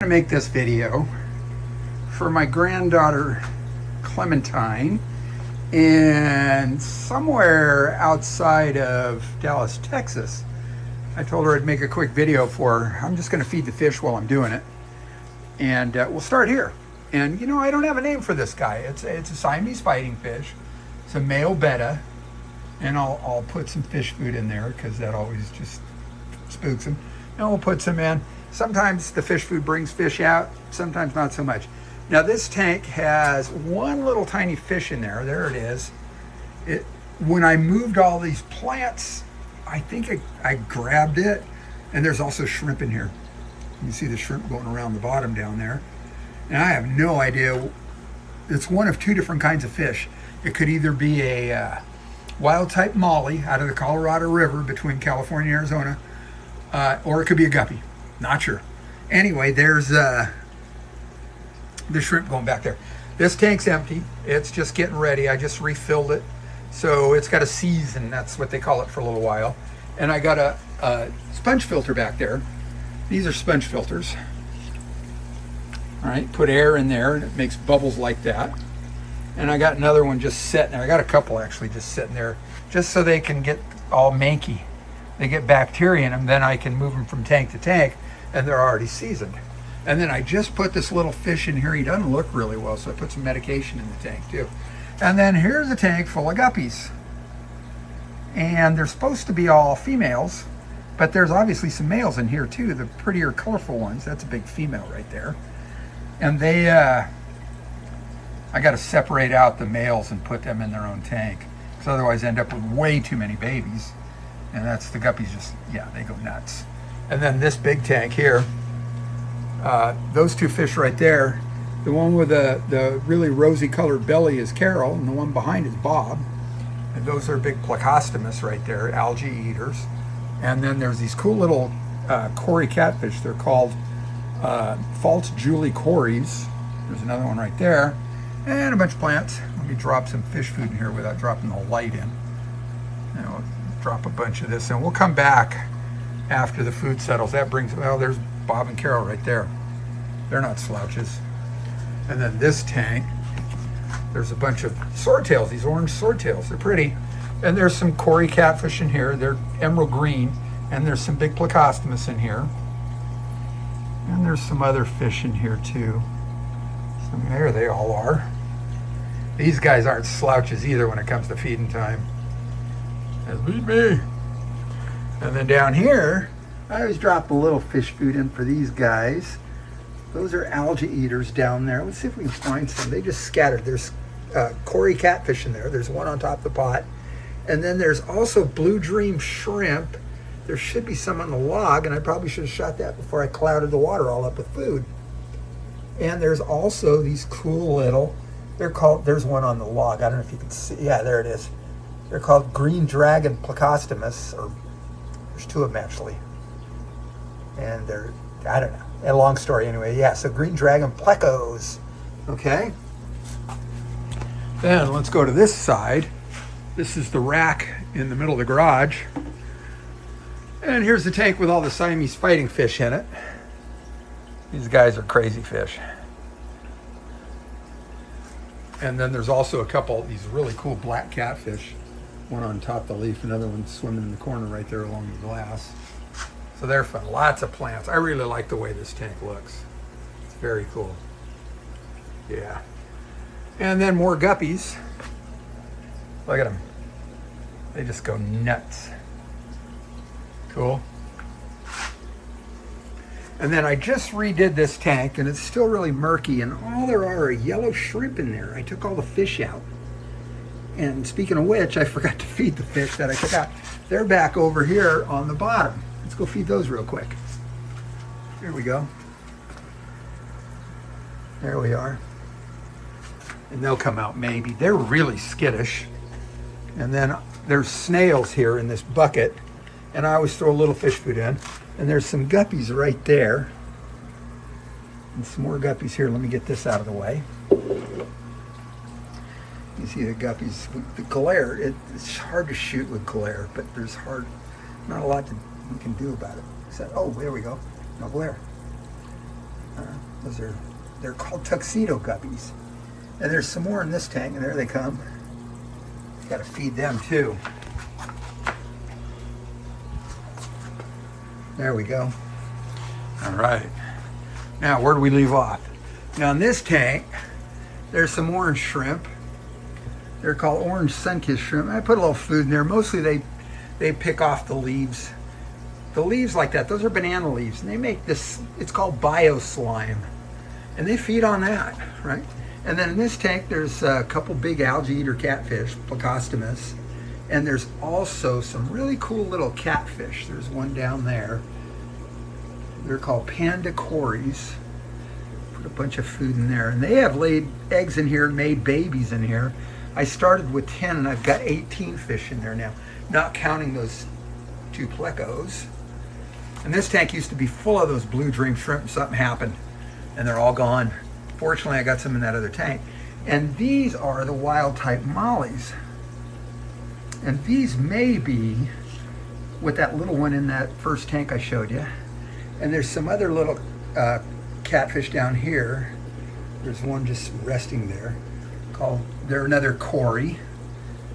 To make this video for my granddaughter Clementine, and somewhere outside of Dallas, Texas. I told her I'd make a quick video for her. I'm just going to feed the fish while I'm doing it, and we'll start here. And you know, I don't have a name for this guy. It's a Siamese fighting fish. It's a male betta, and I'll put some fish food in there because that always just spooks him. And we'll put some in. Sometimes the fish food brings fish out, sometimes not so much. Now this tank has one little tiny fish in there. There it is. When I moved all these plants, I think I grabbed it. And there's also shrimp in here. You can see the shrimp going around the bottom down there. And I have no idea. It's one of two different kinds of fish. It could either be a wild type molly out of the Colorado River between California and Arizona, or it could be a guppy. Not sure. Anyway, there's the shrimp going back there. This tank's empty. It's just getting ready. I just refilled it. So it's got a season. That's what they call it for a little while. And I got a sponge filter back there. These are sponge filters. All right, put air in there and it makes bubbles like that. And I got another one just sitting there. I got a couple actually just sitting there just so they can get all manky. They get bacteria in them, then I can move them from tank to tank, and they're already seasoned. And then I just put this little fish in here. He doesn't look really well, so I put some medication in the tank too. And then here's a tank full of guppies. And they're supposed to be all females, but there's obviously some males in here too, the prettier, colorful ones. That's a big female right there. And they, I got to separate out the males and put them in their own tank, because otherwise I end up with way too many babies. And that's the guppies just, yeah, they go nuts. And then this big tank here, those two fish right there, the one with the really rosy colored belly is Carol, and the one behind is Bob. And those are big plecostomus right there, algae eaters. And then there's these cool little cory catfish. They're called false Julie cories. There's another one right there. And a bunch of plants. Let me drop some fish food in here without dropping the light in. You know, drop a bunch of this and we'll come back after the food settles. That brings, well, there's Bob and Carol right there. They're not slouches. And then this tank, there's a bunch of swordtails, these orange swordtails. They're pretty. And there's some cory catfish in here. They're emerald green. And there's some big plecostomus in here. And there's some other fish in here too. So there they all are. These guys aren't slouches either when it comes to feeding time. Beat me. And then down here, I always drop a little fish food in for these guys. Those are algae eaters down there. Let's see if we can find some. They just scattered. There's cory catfish in there. There's one on top of the pot. And then there's also blue dream shrimp. There should be some on the log, and I probably should have shot that before I clouded the water all up with food. And there's also these cool little, they're called, there's one on the log. I don't know if you can see. Yeah, there it is. They're called green dragon plecostomus, or there's two of them actually. And they're, I don't know, a long story anyway. Yeah, so green dragon plecos. Okay. Then let's go to this side. This is the rack in the middle of the garage. And here's the tank with all the Siamese fighting fish in it. These guys are crazy fish. And then there's also a couple of these really cool black catfish. One on top of the leaf, another one swimming in the corner right there along the glass. So they're fun. Lots of plants. I really like the way this tank looks. It's very cool. Yeah. And then more guppies. Look at them. They just go nuts. Cool. And then I just redid this tank, and it's still really murky, and all there are yellow shrimp in there. I took all the fish out. And speaking of which, I forgot to feed the fish that I took out. They're back over here on the bottom. Let's go feed those real quick. Here we go. There we are. And they'll come out maybe. They're really skittish. And then there's snails here in this bucket. And I always throw a little fish food in. And there's some guppies right there. And some more guppies here. Let me get this out of the way. You see the guppies, the glare, it's hard to shoot with glare, but there's not a lot we can do about it. Oh, there we go. No glare. they're called tuxedo guppies. And there's some more in this tank, and there they come. Got to feed them too. There we go. All right. Now, where do we leave off? Now, in this tank, there's some orange shrimp. They're called orange sun-kissed shrimp. I put a little food in there. Mostly they pick off the leaves. The leaves like that, those are banana leaves. And they make this, it's called bio slime. And they feed on that, right? And then in this tank, there's a couple big algae eater catfish, Plecostomus. And there's also some really cool little catfish. There's one down there. They're called panda cories. Put a bunch of food in there. And they have laid eggs in here and made babies in here. I started with 10 and I've got 18 fish in there now, not counting those 2 plecos. And this tank used to be full of those blue dream shrimp. Something happened and they're all gone. Fortunately, I got some in that other tank. And these are the wild type mollies. And these may be with that little one in that first tank I showed you. And there's some other little catfish down here. There's one just resting there. They're another cory.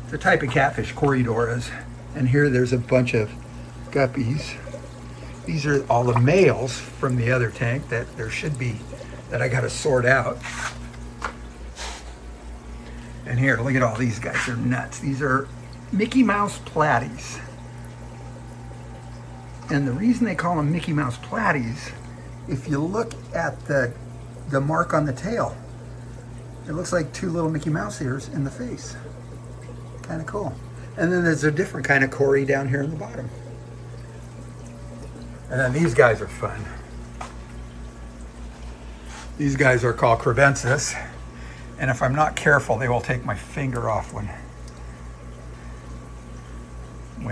It's a type of catfish, corydoras. And here there's a bunch of guppies. These are all the males from the other tank that there should be, that I got to sort out. And here, look at all these guys. They're nuts. These are Mickey Mouse platies. And the reason they call them Mickey Mouse platies, if you look at the mark on the tail, it looks like 2 little Mickey Mouse ears in the face. Kind of cool. And then there's a different kind of cory down here in the bottom. And then these guys are fun. These guys are called crebensis. And if I'm not careful, they will take my finger off when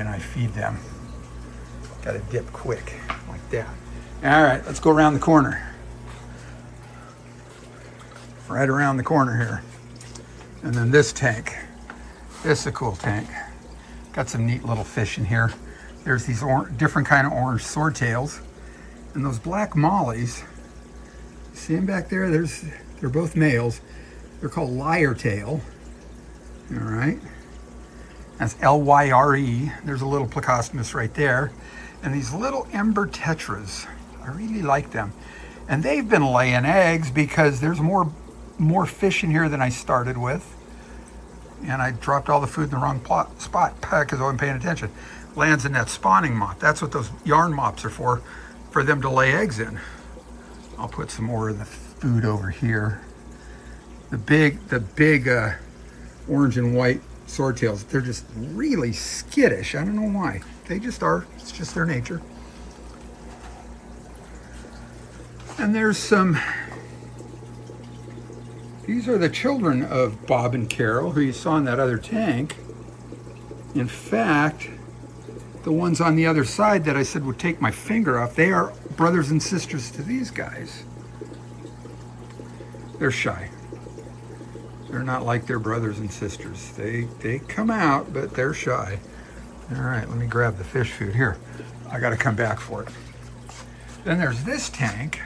I feed them. Got to dip quick, like that. All right, let's go around the corner. Right around the corner here. And then this tank. This is a cool tank. Got some neat little fish in here. There's these different kind of orange swordtails. And those black mollies, see them back there? They're both males. They're called lyre tail. All right. That's L-Y-R-E. There's a little Plecostomus right there. And these little ember tetras, I really like them. And they've been laying eggs because there's more fish in here than I started with. And I dropped all the food in the wrong spot because I wasn't paying attention. Lands in that spawning mop. That's what those yarn mops are for them to lay eggs in. I'll put some more of the food over here. The big orange and white swordtails, they're just really skittish. I don't know why. They just are. It's just their nature. And there's some, these are the children of Bob and Carol, who you saw in that other tank. In fact, the ones on the other side that I said would take my finger off, they are brothers and sisters to these guys. They're shy. They're not like their brothers and sisters. They come out, but they're shy. All right, let me grab the fish food here. I got to come back for it. Then there's this tank.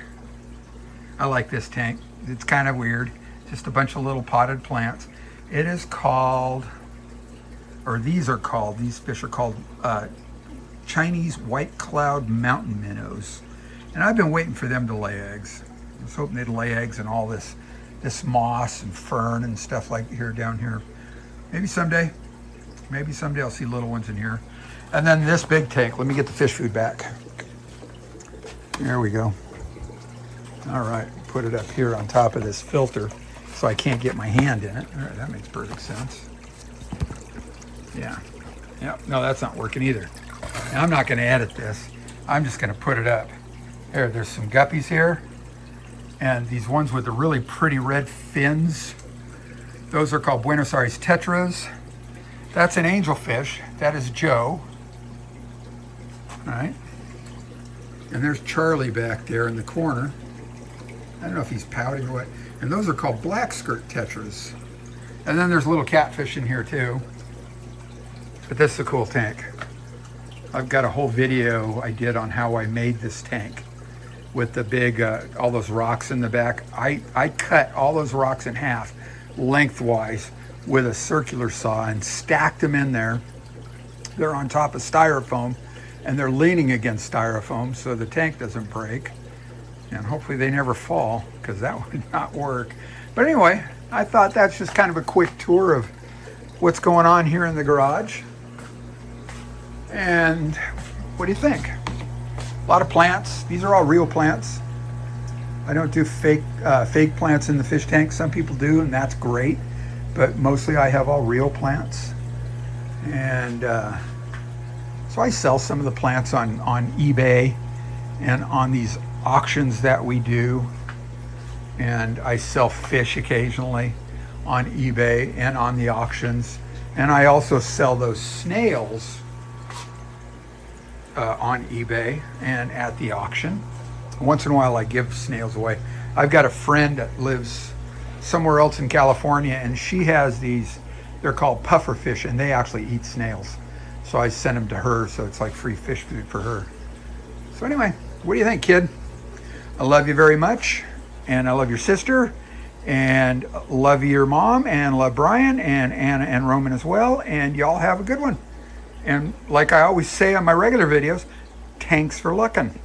I like this tank. It's kind of weird. Just a bunch of little potted plants. It is called, or these fish are called Chinese white cloud mountain minnows. And I've been waiting for them to lay eggs. I was hoping they'd lay eggs in all this moss and fern and stuff like down here. Maybe someday I'll see little ones in here. And then this big tank, let me get the fish food back. There we go. All right, put it up here on top of this filter so I can't get my hand in it. All right, that makes perfect sense. Yeah. Yep, no, that's not working either. And I'm not gonna edit this. I'm just gonna put it up. There's some guppies here. And these ones with the really pretty red fins, those are called Buenos Aires tetras. That's an angelfish. That is Joe. All right. And there's Charlie back there in the corner. I don't know if he's pouting or what. And those are called black skirt tetras. And then there's little catfish in here too. But this is a cool tank. I've got a whole video I did on how I made this tank. with the big, all those rocks in the back. I cut all those rocks in half lengthwise with a circular saw and stacked them in there. They're on top of styrofoam and they're leaning against styrofoam so the tank doesn't break. And hopefully they never fall, because that would not work. But anyway, I thought that's just kind of a quick tour of what's going on here in the garage. And what do you think? A lot of plants. These are all real plants. I don't do fake plants in the fish tank. Some people do, and that's great. But mostly I have all real plants. And so I sell some of the plants on eBay and on these auctions that we do. And I sell fish occasionally on eBay and on the auctions. And I also sell those snails on eBay and at the auction. Once in a while I give snails away. I've got a friend that lives somewhere else in California, and she has these, they're called puffer fish, and they actually eat snails. So I send them to her, so it's like free fish food for her. So anyway, what do you think, kid? I love you very much, and I love your sister, and love your mom, and love Brian and Anna and Roman as well, and y'all have a good one. And like I always say on my regular videos, thanks for looking.